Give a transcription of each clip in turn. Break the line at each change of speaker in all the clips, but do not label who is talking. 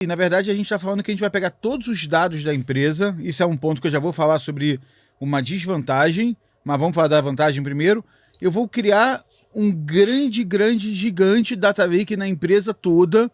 E, na verdade, a gente está falando que a gente vai pegar todos os dados da empresa. Isso é um ponto que eu já vou falar sobre uma desvantagem, mas vamos falar da vantagem primeiro. Eu vou criar um gigante data lake na empresa toda.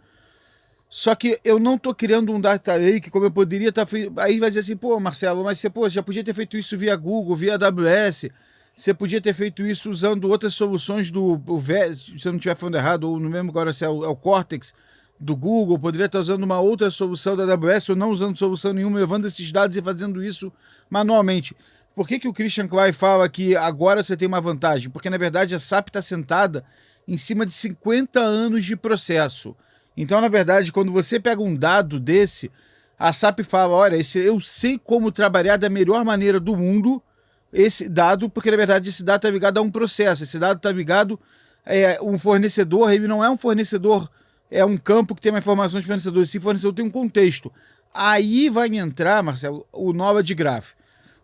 Só que eu não estou criando um data lake como eu poderia estar feito. Aí vai dizer assim, pô, Marcelo, mas você já podia ter feito isso via Google, via AWS. Você podia ter feito isso usando outras soluções se eu não estiver falando errado, ou não lembro agora se é o Cortex do Google, poderia estar usando uma outra solução da AWS ou não usando solução nenhuma, levando esses dados e fazendo isso manualmente. Por que o Christian Klein fala que agora você tem uma vantagem? Porque, na verdade, a SAP está sentada em cima de 50 anos de processo. Então, na verdade, quando você pega um dado desse, a SAP fala, olha, eu sei como trabalhar da melhor maneira do mundo esse dado, porque, na verdade, esse dado está ligado a um processo. Esse dado está ligado a um fornecedor, ele não é um fornecedor. É um campo que tem uma informação de fornecedor. Esse fornecedor tem um contexto. Aí vai entrar, Marcelo, o Knowledge Graph.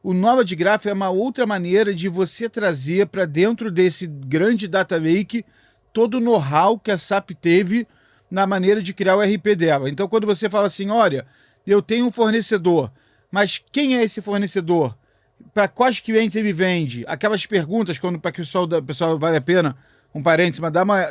O Knowledge Graph é uma outra maneira de você trazer para dentro desse grande data lake todo o know-how que a SAP teve na maneira de criar o RP dela. Então, quando você fala assim, olha, eu tenho um fornecedor, mas quem é esse fornecedor? Para quais clientes ele vende? Aquelas perguntas, para que o pessoal vale a pena, um parênteses, mas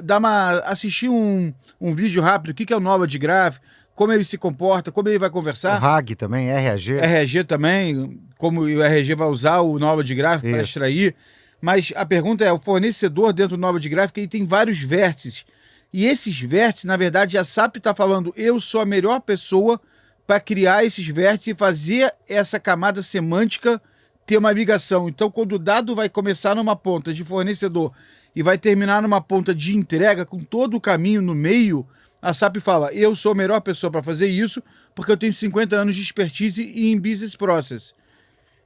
assistir um vídeo rápido, o que é o Knowledge Graph, como ele se comporta, como ele vai conversar.
O RAG também, RAG.
RAG também, como o RAG vai usar o Knowledge Graph para extrair. Mas a pergunta é, o fornecedor dentro do Knowledge Graph, ele tem vários vértices. E esses vértices, na verdade, a SAP está falando, eu sou a melhor pessoa para criar esses vértices e fazer essa camada semântica ter uma ligação. Então, quando o dado vai começar numa ponta de fornecedor e vai terminar numa ponta de entrega, com todo o caminho no meio, a SAP fala, eu sou a melhor pessoa para fazer isso, porque eu tenho 50 anos de expertise em business process.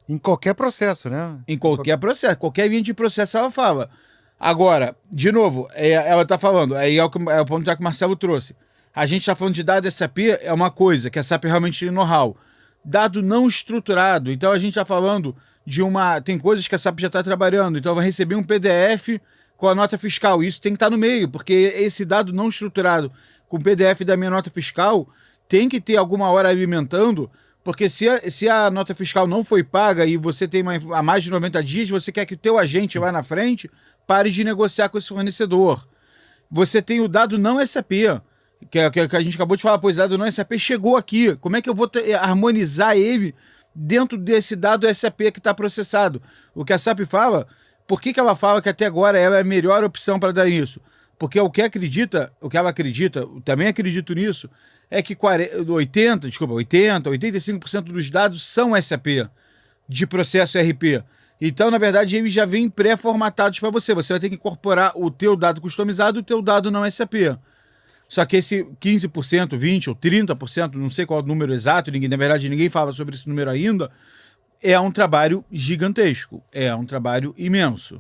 Em qualquer processo, né?
Em qualquer processo, qualquer linha de processo ela fala. Agora, de novo, ela está falando, aí é o ponto que o Marcelo trouxe. A gente está falando de dado SAP, é uma coisa, que a SAP realmente tem know-how. Dado não estruturado, então a gente está falando tem coisas que a SAP já está trabalhando, então vai receber um PDF com a nota fiscal, isso tem que estar no meio, porque esse dado não estruturado com o PDF da minha nota fiscal tem que ter alguma hora alimentando, porque se a nota fiscal não foi paga e você tem há mais de 90 dias, você quer que o teu agente lá na frente pare de negociar com esse fornecedor. Você tem o dado não SAP, que a gente acabou de falar, pois o dado não SAP chegou aqui, como é que eu vou harmonizar ele dentro desse dado SAP que está processado? O que a SAP fala, por que ela fala que até agora ela é a melhor opção para dar isso? Porque o que ela acredita, também acredito nisso, é que 85% dos dados são SAP, de processo RP. Então, na verdade, eles já vêm pré-formatados para você. Você vai ter que incorporar o teu dado customizado e o teu dado não SAP. Só que esse 15%, 20% ou 30%, não sei qual é o número exato, na verdade ninguém fala sobre esse número ainda, é um trabalho gigantesco, é um trabalho imenso.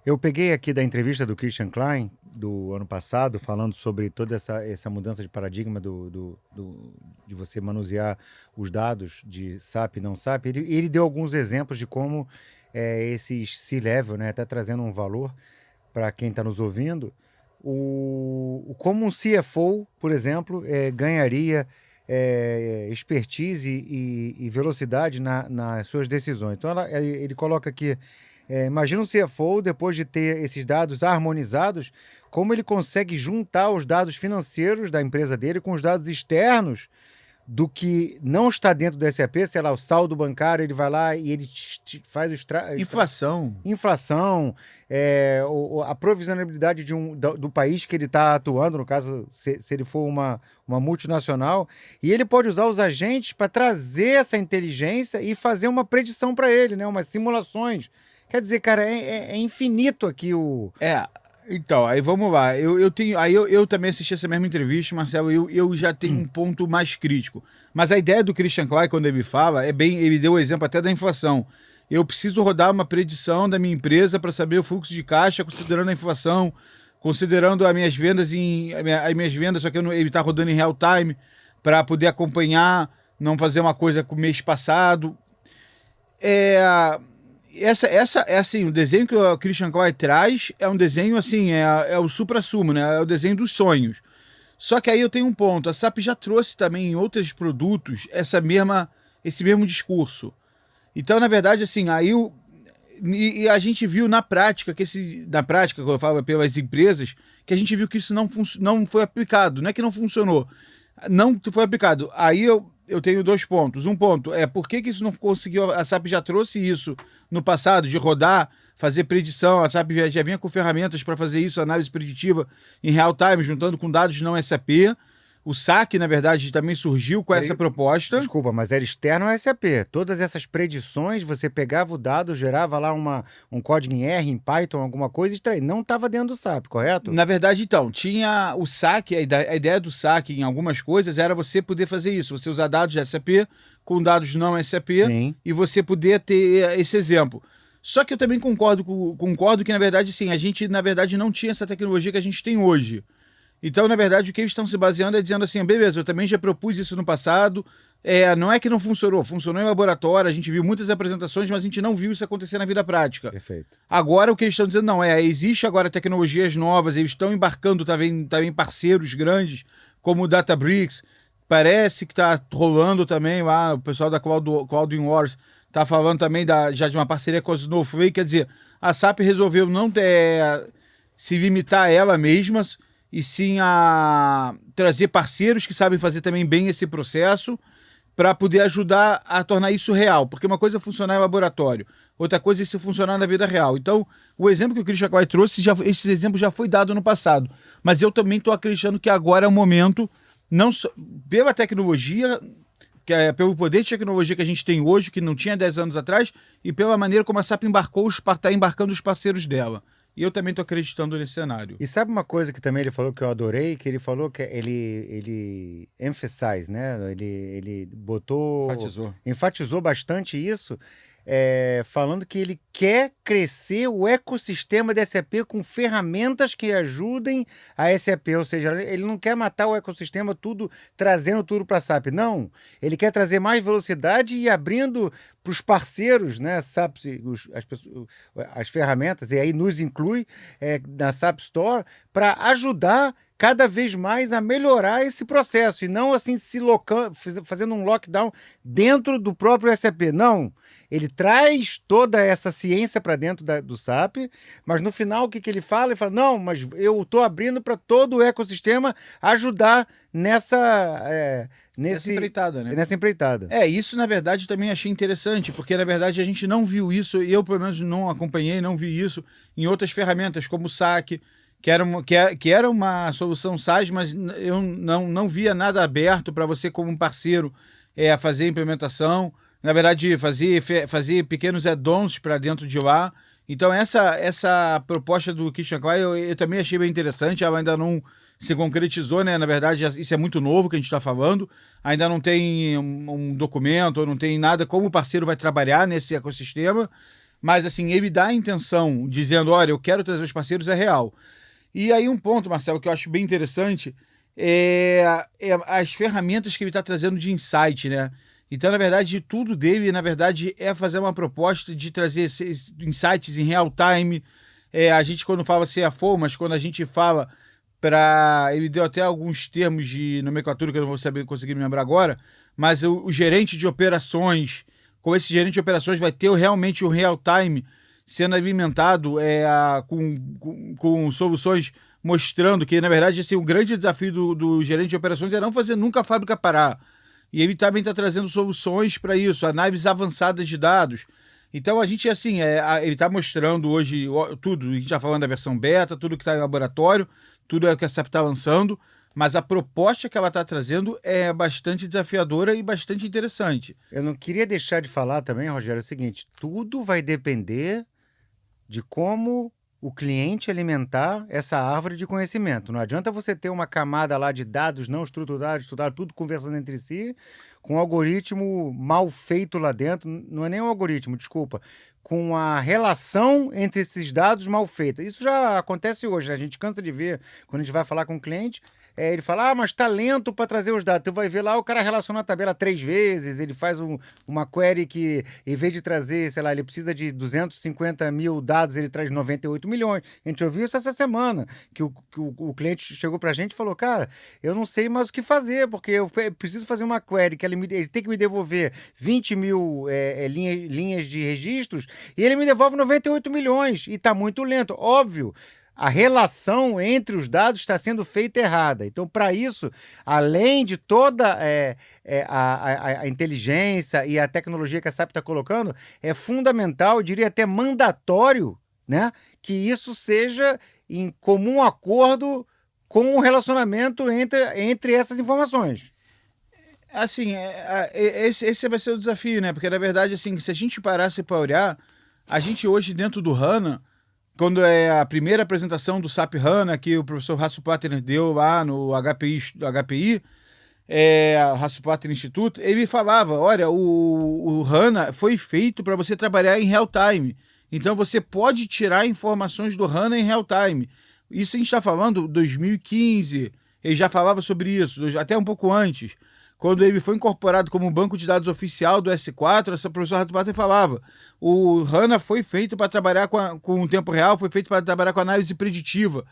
Eu peguei aqui da entrevista do Christian Klein, do ano passado, falando sobre toda essa mudança de paradigma de você manusear os dados de SAP e não SAP. Ele deu alguns exemplos de como esses C-Level, né, até trazendo um valor para quem está nos ouvindo, como um CFO, por exemplo, ganharia expertise e velocidade nas suas decisões. Então, ele coloca aqui, imagina um CFO, depois de ter esses dados harmonizados, como ele consegue juntar os dados financeiros da empresa dele com os dados externos do que não está dentro do SAP, sei lá, o saldo bancário, ele vai lá e ele faz inflação, a provisionalidade do país que ele está atuando, no caso, se ele for uma multinacional, e ele pode usar os agentes para trazer essa inteligência e fazer uma predição para ele, né? Umas simulações. Quer dizer, cara, é infinito aqui o...
Então, aí vamos lá. Eu também assisti essa mesma entrevista, Marcelo, eu já tenho um ponto mais crítico. Mas a ideia do Christian Klein, quando ele fala, ele deu o exemplo até da inflação. Eu preciso rodar uma predição da minha empresa para saber o fluxo de caixa, considerando a inflação, considerando as minhas vendas, só que ele está rodando em real time, para poder acompanhar, não fazer uma coisa com o mês passado. Assim, o desenho que o Christian Klein traz é um desenho assim, é o supra-sumo, né? É o desenho dos sonhos. Só que aí eu tenho um ponto. A SAP já trouxe também em outros produtos esse mesmo discurso. Então, na verdade, assim, e a gente viu na prática, quando eu falo pelas empresas, que a gente viu que isso não foi aplicado. Não é que não funcionou, não foi aplicado. Aí eu tenho 2 pontos. Um ponto é por que isso não conseguiu. A SAP já trouxe isso no passado, de rodar, fazer predição. A SAP já vinha com ferramentas para fazer isso, análise preditiva em real time, juntando com dados não SAP. O SAC, na verdade, também surgiu com essa proposta.
Desculpa, mas era externo ao SAP. Todas essas predições, você pegava o dado, gerava lá um código em R, em Python, alguma coisa, e extraía. Não estava dentro do SAP, correto?
Na verdade, então, tinha o SAC, a ideia do SAC em algumas coisas era você poder fazer isso, você usar dados de SAP com dados não SAP.
Sim.
E você poder ter esse exemplo. Só que eu também concordo que, na verdade, sim, a gente, na verdade, não tinha essa tecnologia que a gente tem hoje. Então, na verdade, o que eles estão se baseando é dizendo assim, beleza, eu também já propus isso no passado, não é que não funcionou, funcionou em laboratório, a gente viu muitas apresentações, mas a gente não viu isso acontecer na vida prática.
Perfeito.
Agora, o que eles estão dizendo, não, existe agora tecnologias novas, eles estão embarcando também parceiros grandes, como o Databricks, parece que está rolando também lá, o pessoal da Cloud Wars está falando também já de uma parceria com a Snowflake, quer dizer, a SAP resolveu não se limitar a ela mesma, e sim a trazer parceiros que sabem fazer também bem esse processo para poder ajudar a tornar isso real. Porque uma coisa é funcionar em laboratório, outra coisa é isso funcionar na vida real. Então, o exemplo que o Christian Klein trouxe, esse exemplo já foi dado no passado. Mas eu também estou acreditando que agora é o momento, não só pela tecnologia, pelo poder de tecnologia que a gente tem hoje, que não tinha 10 anos atrás, e pela maneira como a SAP está embarcando os parceiros dela. E eu também estou acreditando nesse cenário.
E sabe uma coisa que também ele falou que eu adorei? Que ele falou que ele emphasize, né? Ele enfatizou bastante isso, falando que ele quer crescer o ecossistema da SAP com ferramentas que ajudem a SAP, ou seja, ele não quer matar o ecossistema trazendo tudo para a SAP, não. Ele quer trazer mais velocidade e abrindo para os parceiros, né, SAP, as ferramentas, e aí nos inclui na SAP Store, para ajudar cada vez mais a melhorar esse processo, e não assim fazendo um lockdown dentro do próprio SAP, não. Ele traz toda essa ciência para dentro do SAP, mas no final o que ele fala? Ele fala, não, mas eu estou abrindo para todo o ecossistema ajudar nessa
empreitada, né?
Nessa empreitada.
Isso na verdade eu também achei interessante, porque na verdade a gente não viu isso, e eu pelo menos não acompanhei, não vi isso em outras ferramentas, como o SAC, que era uma solução SaaS, mas eu não via nada aberto para você como um parceiro fazer a implementação, na verdade fazer pequenos add-ons para dentro de lá. Então essa proposta do Christian Klein eu também achei bem interessante, ela ainda não se concretizou, né? Na verdade isso é muito novo que a gente está falando, ainda não tem um documento, não tem nada como o parceiro vai trabalhar nesse ecossistema, mas assim, ele dá a intenção, dizendo, olha, eu quero trazer os parceiros, é real. E aí um ponto, Marcelo, que eu acho bem interessante as ferramentas que ele está trazendo de insight, né? Então, na verdade, tudo dele, na verdade, é fazer uma proposta de trazer esses insights em real time. A gente, quando fala CFO, mas quando a gente fala ele deu até alguns termos de nomenclatura que eu não vou conseguir me lembrar agora, mas o gerente de operações, com esse gerente de operações vai ter realmente o real time sendo alimentado com soluções mostrando que, na verdade, assim, o grande desafio do gerente de operações é não fazer nunca a fábrica parar. E ele também está trazendo soluções para isso, análises avançadas de dados. Então, a gente, assim, ele está mostrando hoje tudo, a gente está falando da versão beta, tudo que está em laboratório, tudo é o que a SAP está lançando, mas a proposta que ela está trazendo é bastante desafiadora e bastante interessante.
Eu não queria deixar de falar também, Rogério, é o seguinte, tudo vai depender de como o cliente alimentar essa árvore de conhecimento. Não adianta você ter uma camada lá de dados não estruturados, tudo conversando entre si, com um algoritmo mal feito lá dentro, não é nem um algoritmo, desculpa, com a relação entre esses dados mal feita. Isso já acontece hoje, né? A gente cansa de ver, quando a gente vai falar com o cliente, ele fala, mas tá lento para trazer os dados. Tu vai ver lá, o cara relaciona a tabela 3 vezes, ele faz uma query que, em vez de trazer, sei lá, ele precisa de 250 mil dados, ele traz 98 milhões. A gente ouviu isso essa semana, que o cliente chegou pra gente e falou, cara, eu não sei mais o que fazer, porque eu preciso fazer uma query, que ele tem que me devolver 20 mil linhas de registros, e ele me devolve 98 milhões, e tá muito lento. Óbvio, a relação entre os dados está sendo feita errada. Então, para isso, além de toda a inteligência e a tecnologia que a SAP está colocando, é fundamental, eu diria até mandatório, né, que isso seja em comum acordo com o relacionamento entre essas informações.
Assim, esse vai ser o desafio, né? Porque, na verdade, assim, se a gente parasse para olhar, a gente hoje, dentro do HANA, quando é a primeira apresentação do SAP HANA, que o professor Hasso-Plattner deu lá no HPI, Hasso-Plattner Instituto, ele falava, olha, o HANA foi feito para você trabalhar em real time. Então, você pode tirar informações do HANA em real time. Isso a gente está falando 2015, ele já falava sobre isso, até um pouco antes. Quando ele foi incorporado como banco de dados oficial do S4, essa professora Hasso-Plattner falava, o HANA foi feito para trabalhar com o tempo real, foi feito para trabalhar com análise preditiva.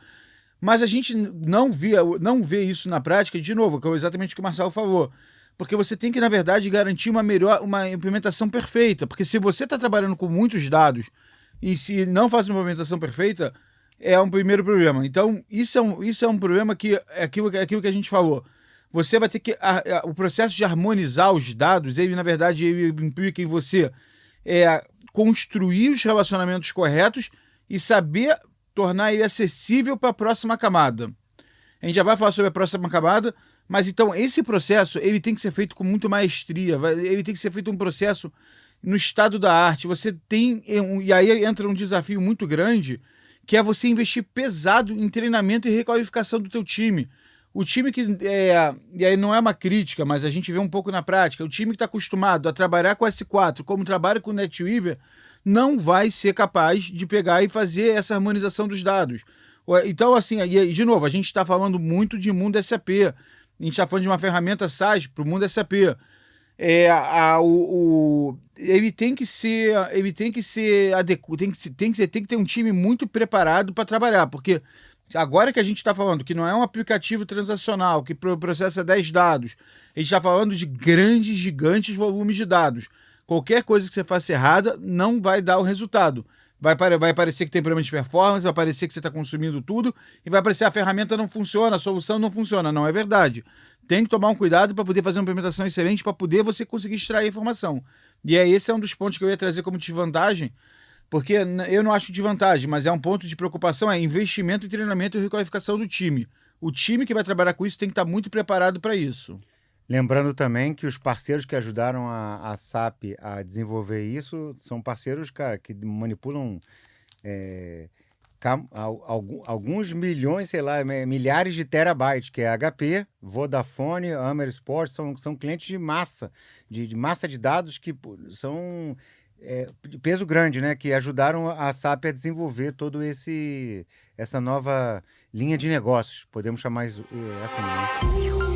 Mas a gente não vê isso na prática, de novo, que é exatamente o que o Marcelo falou. Porque você tem que, na verdade, garantir uma implementação perfeita. Porque se você está trabalhando com muitos dados e se não faz uma implementação perfeita, é um primeiro problema. Então, isso é um problema que é aquilo que a gente falou. Você vai ter que... o processo de harmonizar os dados, ele, na verdade, ele implica em você construir os relacionamentos corretos e saber tornar ele acessível para a próxima camada. A gente já vai falar sobre a próxima camada, mas então esse processo ele tem que ser feito com muito maestria, ele tem que ser feito um processo no estado da arte. Você tem... E aí entra um desafio muito grande, que é você investir pesado em treinamento e requalificação do teu time. O time que, e aí não é uma crítica, mas a gente vê um pouco na prática, o time que está acostumado a trabalhar com S4, como trabalha com o NetWeaver, não vai ser capaz de pegar e fazer essa harmonização dos dados. Então, assim, de novo, a gente está falando muito de mundo SAP, a gente está falando de uma ferramenta SaaS para o mundo SAP. Ele tem que ter um time muito preparado para trabalhar, porque agora que a gente está falando que não é um aplicativo transacional que processa 10 dados, a gente está falando de gigantes volumes de dados. Qualquer coisa que você faça errada não vai dar o resultado. Vai parecer que tem problema de performance, vai parecer que você está consumindo tudo e vai parecer que a ferramenta não funciona, a solução não funciona. Não é verdade. Tem que tomar um cuidado para poder fazer uma implementação excelente, para poder você conseguir extrair a informação. E esse é um dos pontos que eu ia trazer como desvantagem, porque eu não acho de vantagem, mas é um ponto de preocupação, é investimento em treinamento e requalificação do time. O time que vai trabalhar com isso tem que estar muito preparado para isso.
Lembrando também que os parceiros que ajudaram a SAP a desenvolver isso são parceiros, cara, que manipulam alguns milhões, sei lá, milhares de terabytes, que é HP, Vodafone, Amer Sports, são clientes de massa, de massa de dados que são... de peso grande, né? Que ajudaram a SAP a desenvolver todo essa nova linha de negócios, podemos chamar assim, né?